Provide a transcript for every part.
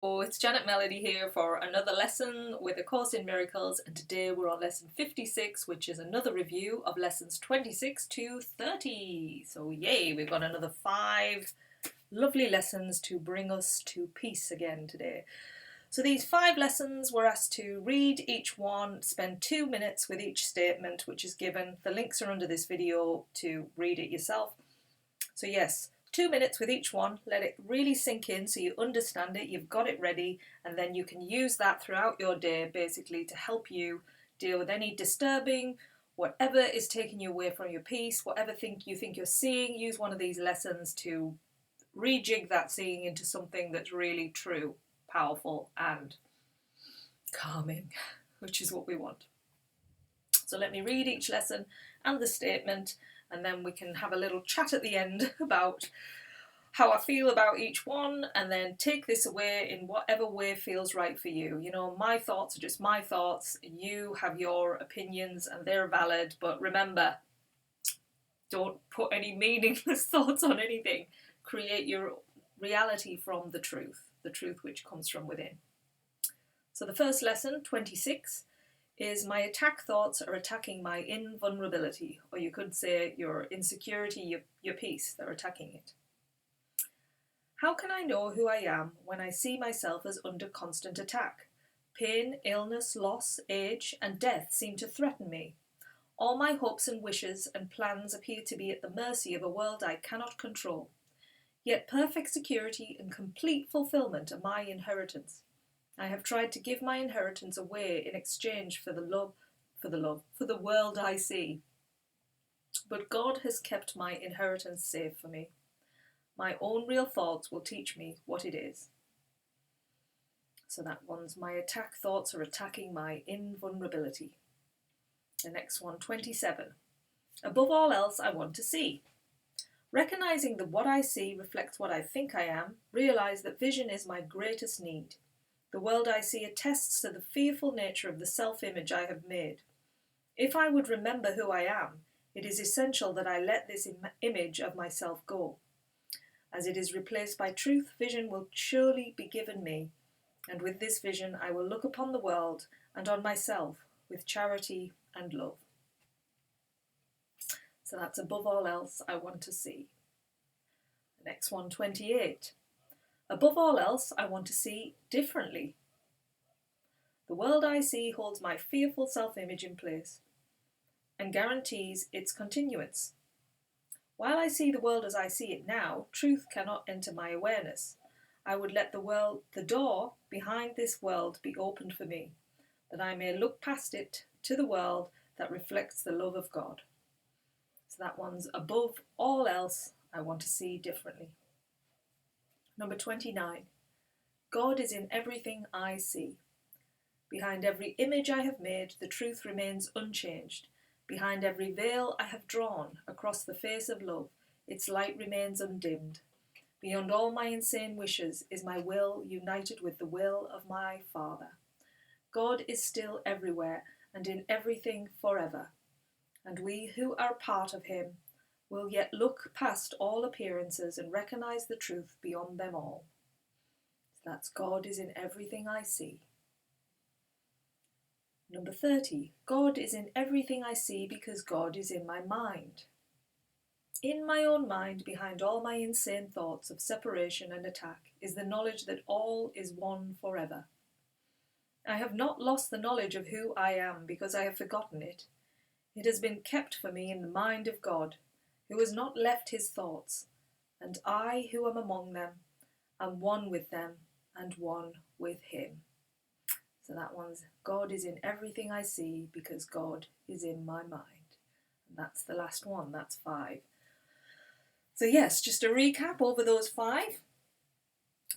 Oh, it's Janet Melody here for another lesson with A Course in Miracles, and today we're on lesson 56, which is another review of lessons 26 to 30. So yay, we've got another 5 lovely lessons to bring us to peace again today. So these 5 lessons, we're asked to read each one, spend 2 minutes with each statement which is given. The links are under this video to read it yourself. So yes, 2 minutes with each one, let it really sink in so you understand it, you've got it ready, and then you can use that throughout your day basically to help you deal with any disturbing, whatever is taking you away from your peace, whatever you think you're seeing. Use one of these lessons to rejig that seeing into something that's really true, powerful and calming, which is what we want. So let me read each lesson and the statement, and then we can have a little chat at the end about how I feel about each one, and then take this away in whatever way feels right for you. You know, my thoughts are just my thoughts. You have your opinions and they're valid, but remember, don't put any meaningless thoughts on anything. Create your reality from the truth which comes from within. So the first lesson, 26, is my attack thoughts are attacking my invulnerability, or you could say your insecurity, your peace, they're attacking it. How can I know who I am when I see myself as under constant attack? Pain, illness, loss, age, and death seem to threaten me. All my hopes and wishes and plans appear to be at the mercy of a world I cannot control. Yet perfect security and complete fulfillment are my inheritance. I have tried to give my inheritance away in exchange for the world I see. But God has kept my inheritance safe for me. My own real thoughts will teach me what it is. So that one's my attack thoughts are attacking my invulnerability. The next one, 27. Above all else, I want to see. Recognizing that what I see reflects what I think I am, realize that vision is my greatest need. The world I see attests to the fearful nature of the self-image I have made. If I would remember who I am, it is essential that I let this image of myself go. As it is replaced by truth, vision will surely be given me, and with this vision I will look upon the world and on myself with charity and love. So that's above all else I want to see. The next one, 28. Above all else, I want to see differently. The world I see holds my fearful self-image in place and guarantees its continuance. While I see the world as I see it now, truth cannot enter my awareness. I would let the door behind this world be opened for me, that I may look past it to the world that reflects the love of God. So that one's above all else, I want to see differently. Number 29. God is in everything I see. Behind every image I have made, the truth remains unchanged. Behind every veil I have drawn across the face of love, its light remains undimmed. Beyond all my insane wishes is my will united with the will of my Father. God is still everywhere and in everything forever, and we who are part of him will yet look past all appearances and recognize the truth beyond them all. That's God is in everything I see. Number 30. God is in everything I see because God is in my mind. In my own mind, behind all my insane thoughts of separation and attack, is the knowledge that all is one forever. I have not lost the knowledge of who I am because I have forgotten it. It has been kept for me in the mind of God, who has not left his thoughts, and I, who am among them, am one with them and one with him. So that one's God is in everything I see because God is in my mind. And that's the last one, that's 5. So yes, just a recap over those 5.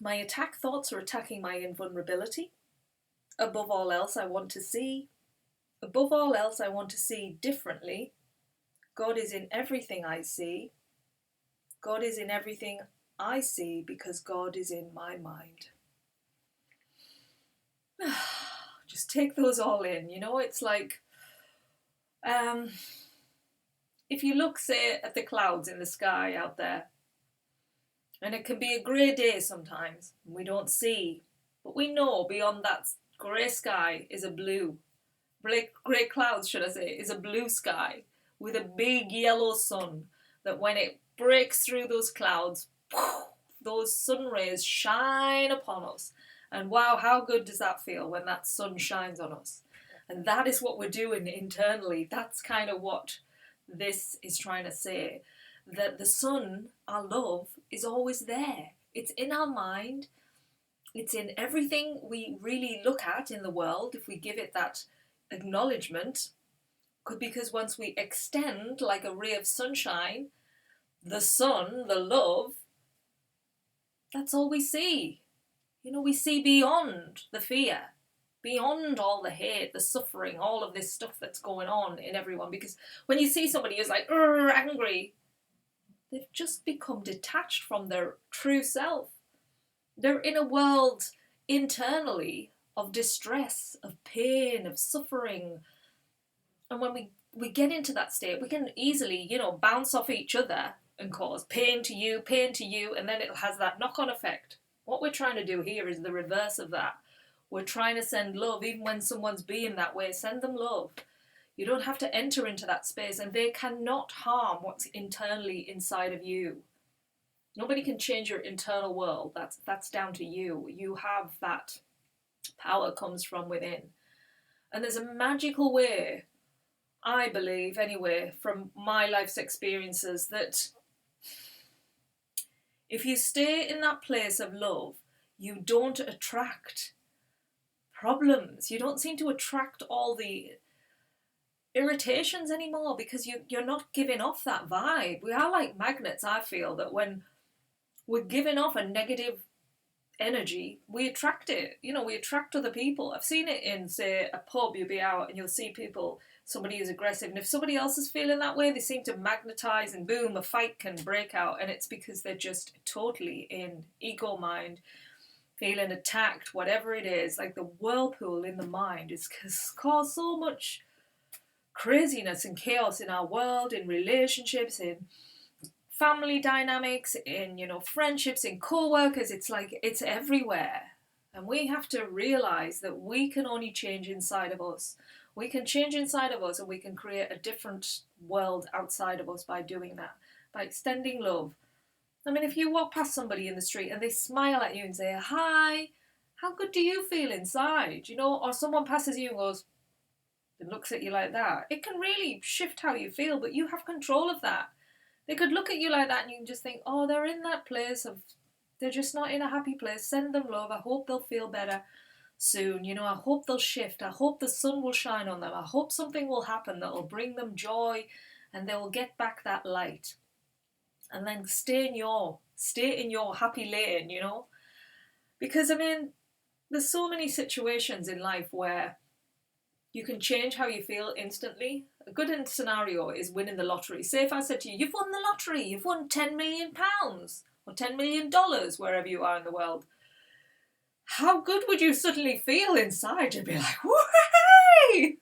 My attack thoughts are attacking my invulnerability. Above all else, I want to see. Above all else, I want to see differently. God is in everything I see. God is in everything I see because God is in my mind. Just take those all in. You know, it's like if you look, say, at the clouds in the sky out there, and it can be a grey day sometimes, and we don't see But we know beyond that grey sky is a blue. Grey clouds, should I say, is a blue sky with a big yellow sun that when it breaks through those clouds, those sun rays shine upon us. And wow, how good does that feel when that sun shines on us? And that is what we're doing internally. That's kind of what this is trying to say. That the sun, our love, is always there. It's in our mind. It's in everything we really look at in the world, if we give it that acknowledgement. Because once we extend like a ray of sunshine, the sun, the love, that's all we see. You know, we see beyond the fear, beyond all the hate, the suffering, all of this stuff that's going on in everyone. Because when you see somebody who's like angry, they've just become detached from their true self. They're in a world internally of distress, of pain, of suffering. And when we get into that state, we can easily, bounce off each other and cause pain to you, and then it has that knock-on effect. What we're trying to do here is the reverse of that. We're trying to send love. Even when someone's being that way, send them love. You don't have to enter into that space, and they cannot harm what's internally inside of you. Nobody can change your internal world. That's down to you. You have that power comes from within. And there's a magical way, I believe anyway, from my life's experiences, that if you stay in that place of love, you don't attract problems. You don't seem to attract all the irritations anymore because you're not giving off that vibe. We are like magnets, I feel, that when we're giving off a negative energy, we attract it. We attract other people. I've seen it in, say, a pub. You'll be out and you'll see people, somebody who's aggressive, and if somebody else is feeling that way, they seem to magnetize, and boom, a fight can break out. And it's because they're just totally in ego mind, feeling attacked, whatever it is. Like the whirlpool in the mind is caused so much craziness and chaos in our world, in relationships, in family dynamics, in friendships, in co-workers. It's like it's everywhere. And we have to realize that we can only change inside of us. We can change inside of us, and we can create a different world outside of us by doing that, by extending love. I mean, if you walk past somebody in the street and they smile at you and say, hi, how good do you feel inside? Or someone passes you and goes, and looks at you like that, it can really shift how you feel, but you have control of that. They could look at you like that and you can just think, oh, they're in that place of, they're just not in a happy place. Send them love. I hope they'll feel better soon. I hope they'll shift. I hope the sun will shine on them. I hope something will happen that will bring them joy and they will get back that light. And then stay in your happy lane, Because, I mean, there's so many situations in life where you can change how you feel instantly. A good scenario is winning the lottery. Say if I said to you, you've won the lottery, you've won £10 million or $10 million, wherever you are in the world. How good would you suddenly feel inside? You'd be like, whoo-hey!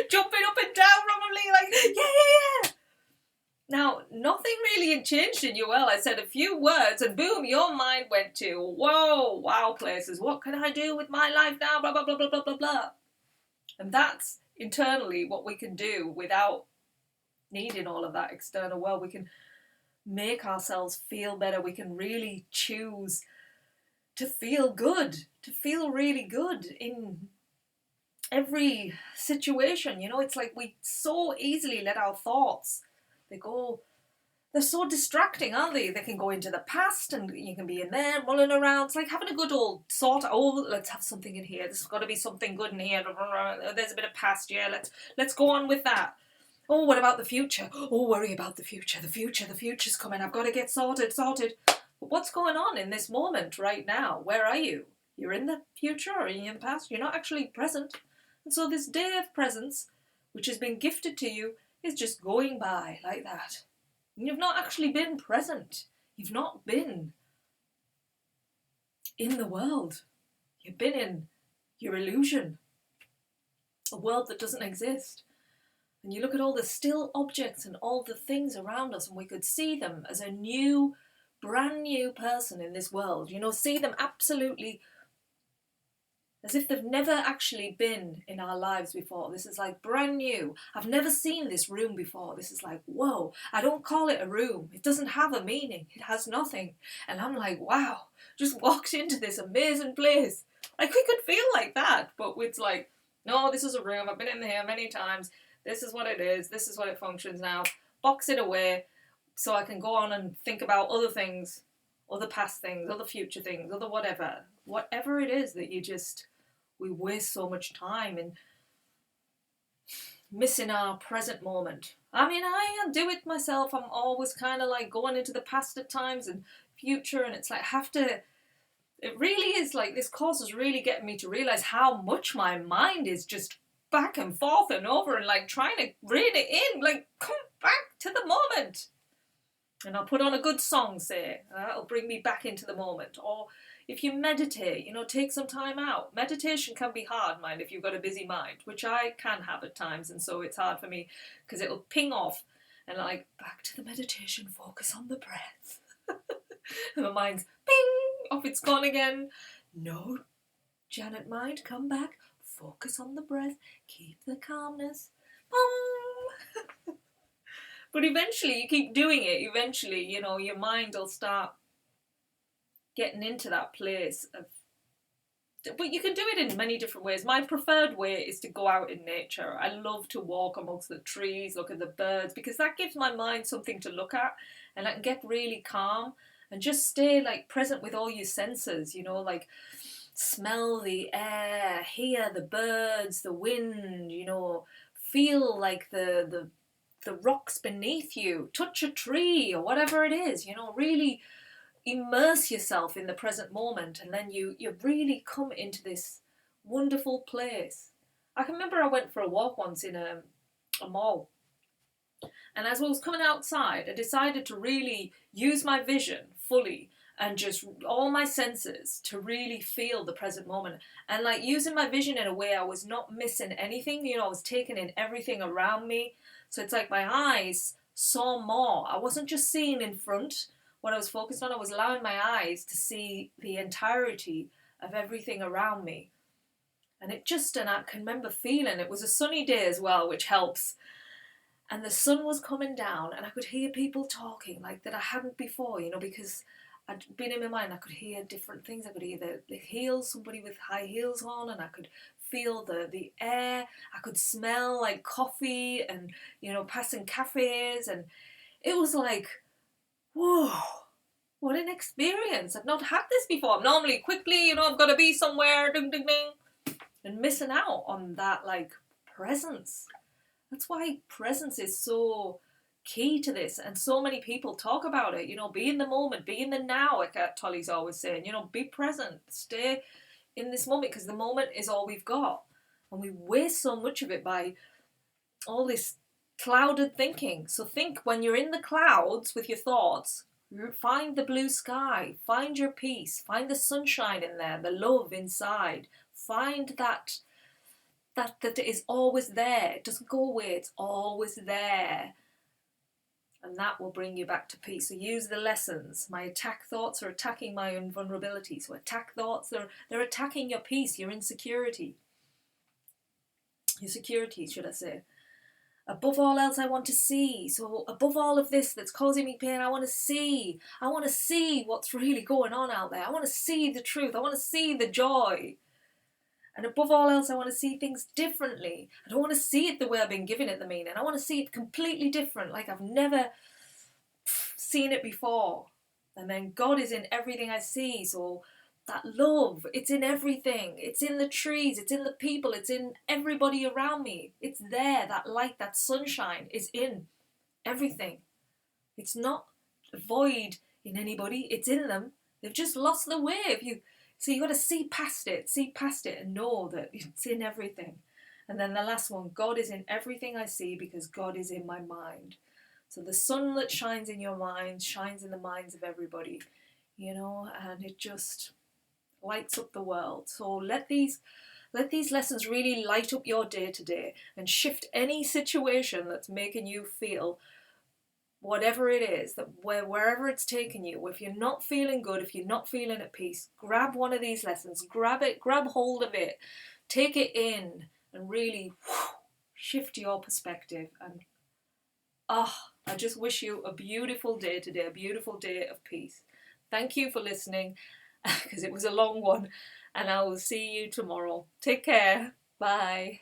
Jumping up and down, probably like, yeah. Now, nothing really had changed in you. Well, I said a few words and boom, your mind went to, whoa, wow places. What can I do with my life now? Blah, blah, blah, blah, blah, blah, blah. And that's internally what we can do without needing all of that external world. We can make ourselves feel better. We can really choose to feel good, to feel really good in every situation. It's like we so easily let our thoughts, they're so distracting, aren't they? They can go into the past and you can be in there rolling around. It's like having a good old let's have something in here. There's got to be something good in here. There's a bit of past, yeah, let's go on with that. Oh, what about the future? Oh, worry about the future. The future's coming. I've got to get sorted. But what's going on in this moment right now? Where are you? You're in the future or in the past? You're not actually present. And so this day of presence, which has been gifted to you, is just going by like that. You've not actually been present. You've not been in the world. You've been in your illusion. A world that doesn't exist. And you look at all the still objects and all the things around us, and we could see them as a new, brand new person in this world. See them absolutely as if they've never actually been in our lives before. This is like brand new. I've never seen this room before. This is like, whoa, I don't call it a room. It doesn't have a meaning. It has nothing. And I'm like, wow, just walked into this amazing place. Like, we could feel like that, but it's like, no, this is a room. I've been in here many times. This is what it is. This is what it functions now. Box it away so I can go on and think about other things, other past things, other future things, other whatever. Whatever it is that we waste so much time in missing our present moment. I mean, I do it myself. I'm always kind of like going into the past at times and future, and it's like it really is like, this course is really getting me to realize how much my mind is just back and forth and over and like trying to rein it in, like, come back to the moment. And I'll put on a good song, say, that'll bring me back into the moment. Or if you meditate, take some time out. Meditation can be hard, mind, if you've got a busy mind, which I can have at times, and so it's hard for me because it'll ping off and like, back to the meditation, focus on the breath. And my mind's ping, off it's gone again. No, Janet mind, come back, focus on the breath, keep the calmness. Boom. But eventually, you keep doing it, eventually, your mind will start getting into that place of... But you can do it in many different ways. My preferred way is to go out in nature. I love to walk amongst the trees, look at the birds, because that gives my mind something to look at, and I can get really calm and just stay like present with all your senses, like smell the air, hear the birds, the wind, feel like the rocks beneath you, touch a tree or whatever it is, really immerse yourself in the present moment, and then you really come into this wonderful place. I can remember I went for a walk once in a mall, and as I was coming outside, I decided to really use my vision fully and just all my senses to really feel the present moment, and like using my vision in a way I was not missing anything. I was taking in everything around me. So it's like my eyes saw more. I wasn't just seeing in front what I was focused on. I was allowing my eyes to see the entirety of everything around me. And I can remember feeling, it was a sunny day as well, which helps. And the sun was coming down, and I could hear people talking like that I hadn't before, because I'd been in my mind. I could hear different things. I could hear the heels, somebody with high heels on, and I could feel the air. I could smell like coffee and, passing cafes, and it was like, whoa, what an experience. I've not had this before. I'm normally quickly, I've got to be somewhere, ding, ding, ding, and missing out on that, like, presence. That's why presence is so key to this, and so many people talk about it. Be in the moment, be in the now, like Tolly's always saying. Be present, stay in this moment, because the moment is all we've got, and we waste so much of it by all this clouded thinking. So think, when you're in the clouds with your thoughts, find the blue sky, find your peace, find the sunshine in there, the love inside, find that is always there. It doesn't go away, it's always there. And that will bring you back to peace. So use the lessons. My attack thoughts are attacking my invulnerability. So attack thoughts, they're attacking your peace, your insecurity. Your security, should I say. Above all else, I want to see. So above all of this that's causing me pain, I want to see. I want to see what's really going on out there. I want to see the truth. I want to see the joy. And above all else, I want to see things differently. I don't want to see it the way I've been given it the meaning. I want to see it completely different, like I've never seen it before. And then God is in everything I see. So that love, it's in everything. It's in the trees, it's in the people, it's in everybody around me. It's there, that light, that sunshine is in everything. It's not void in anybody, it's in them. They've just lost the way. So you got to see past it and know that it's in everything. And then the last one, God is in everything I see because God is in my mind. So the sun that shines in your mind shines in the minds of everybody, and it just lights up the world. So let these lessons really light up your day today and shift any situation that's making you feel whatever it is, that wherever it's taken you, if you're not feeling good, if you're not feeling at peace, grab one of these lessons, grab it, grab hold of it, take it in, and really shift your perspective. And I just wish you a beautiful day today, a beautiful day of peace. Thank you for listening, because it was a long one, and I will see you tomorrow. Take care. Bye.